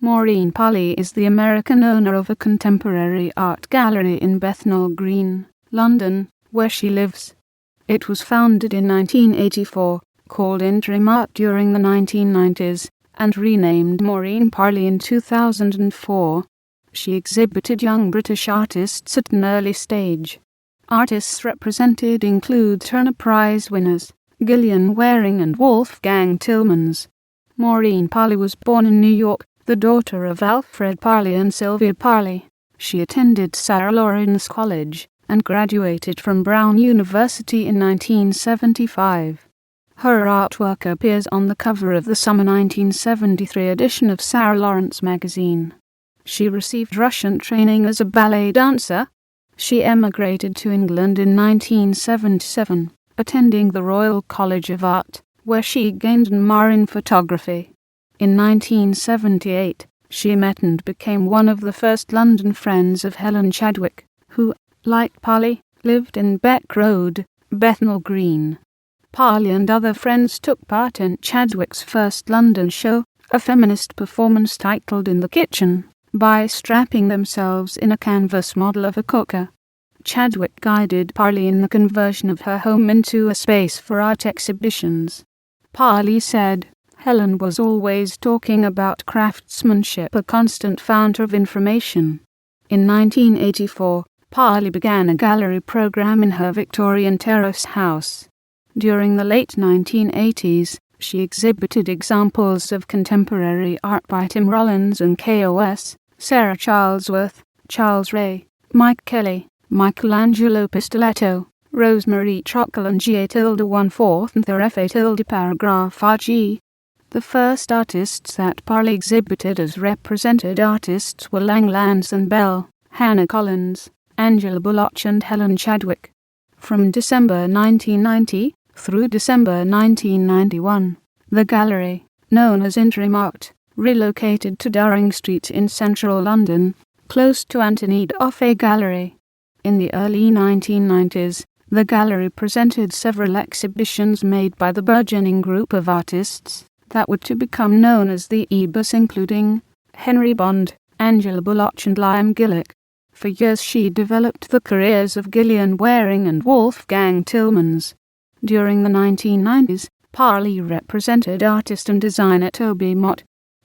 Maureen Paley is the American owner of a contemporary art gallery in Bethnal Green, London, where she lives. It was founded in 1984, called Interim Art during the 1990s, and renamed Maureen Paley in 2004. She exhibited young British artists at an early stage. Artists represented include Turner Prize winners Gillian and Wolfgang Tillmans. Maureen Paley was born in New York, the daughter of Alfred Paley and Sylvia Paley. She attended Sarah Lawrence College and graduated from Brown University in 1975. Her artwork appears on the cover of the summer 1973 edition of Sarah Lawrence magazine. She received Russian training as a ballet dancer. She emigrated to England in 1977, attending the Royal College of Art, where she gained an MA in photography. In 1978, she met and became one of the first London friends of Helen Chadwick, who, like Paley, lived in Beck Road, Bethnal Green. Paley and other friends took part in Chadwick's first London show, a feminist performance titled In the Kitchen, by strapping themselves in a canvas model of a cooker. Chadwick guided Paley in the conversion of her home into a space for art exhibitions. Paley said, "Helen was always talking about craftsmanship, a constant fount of information." In 1984, Paley began a gallery program in her Victorian terrace house. During the late 1980s, she exhibited examples of contemporary art by Tim Rollins and KOS, Sarah Charlesworth, Charles Ray, Mike Kelly, Michelangelo Pistoletto, Rosemary Trockle and G.A.14 and the F.A. RG. The first artists that Paley exhibited as represented artists were Langlands and Bell, Hannah Collins, Angela Bullock and Helen Chadwick. From December 1990 through December 1991, the gallery, known as Interim Art, relocated to Downing Street in central London, close to Anthony D'Offay Gallery. In the early 1990s, the gallery presented several exhibitions made by the burgeoning group of artists that were to become known as the EBUS, including Henry Bond, Angela Bullock and Liam Gillick. For years she developed the careers of Gillian and Wolfgang Tillmans. During the 1990s, Paley represented artist and designer Toby Mott.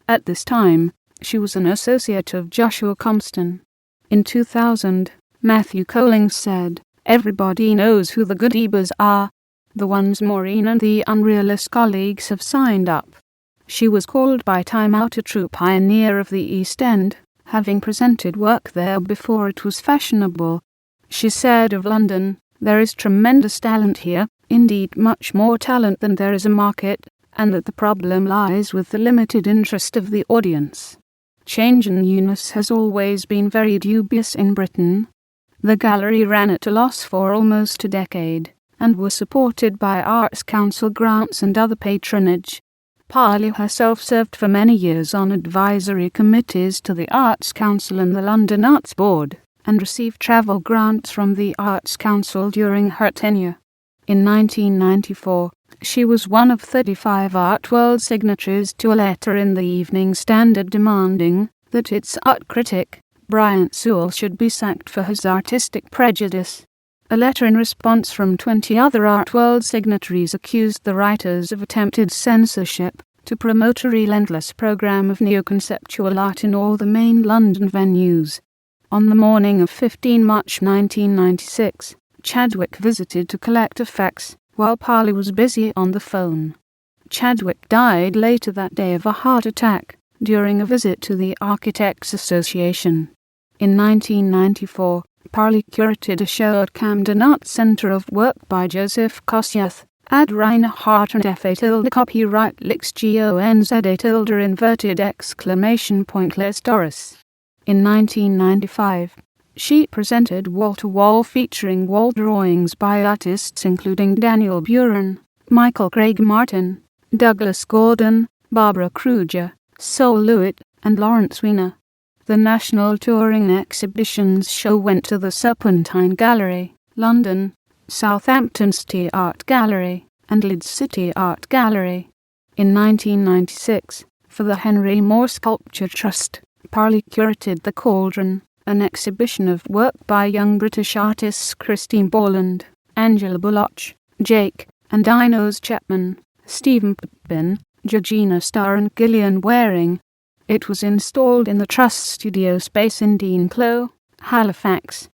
At this time, she was an associate of Joshua Compston. In 2000, Matthew Collings said, "Everybody knows who the good EBUS are. The ones Maureen and the Unrealist colleagues have signed up." She was called by Time Out a true pioneer of the East End, having presented work there before it was fashionable. She said of London, "There is tremendous talent here, indeed much more talent than there is a market, and that the problem lies with the limited interest of the audience. Change and newness has always been very dubious in Britain." The gallery ran at a loss for almost a decade, and was supported by Arts Council grants and other patronage. Paley herself served for many years on advisory committees to the Arts Council and the London Arts Board, and received travel grants from the Arts Council during her tenure. In 1994, she was one of 35 Art World signatories to a letter in the Evening Standard demanding that its art critic, Brian Sewell, should be sacked for his artistic prejudice. A letter in response from 20 other Art World signatories accused the writers of attempted censorship to promote a relentless program of neoconceptual art in all the main London venues. On the morning of 15 March 1996, Chadwick visited to collect effects, while Paley was busy on the phone. Chadwick died later that day of a heart attack during a visit to the Architects Association. In 1994, Paley curated a show at Camden Art Centre of work by Joseph Kossiath, Ad Rainer Hart and F.A. copyright Lix GONZ inverted exclamation point Les Doris. In 1995, she presented wall-to-wall featuring wall drawings by artists including Daniel Buren, Michael Craig Martin, Douglas Gordon, Barbara Kruger, Sol Lewitt, and Lawrence Weiner. The National Touring Exhibitions show went to the Serpentine Gallery, London, Southampton City Art Gallery, and Leeds City Art Gallery. In 1996, for the Henry Moore Sculpture Trust, Parley curated The Cauldron, an exhibition of work by young British artists Christine Borland, Angela Bullock, Jake and Inez Chapman, Stephen Pippin, Georgina Starr and Gillian Waring. It was installed in the Trust studio space in Dean Close, Halifax,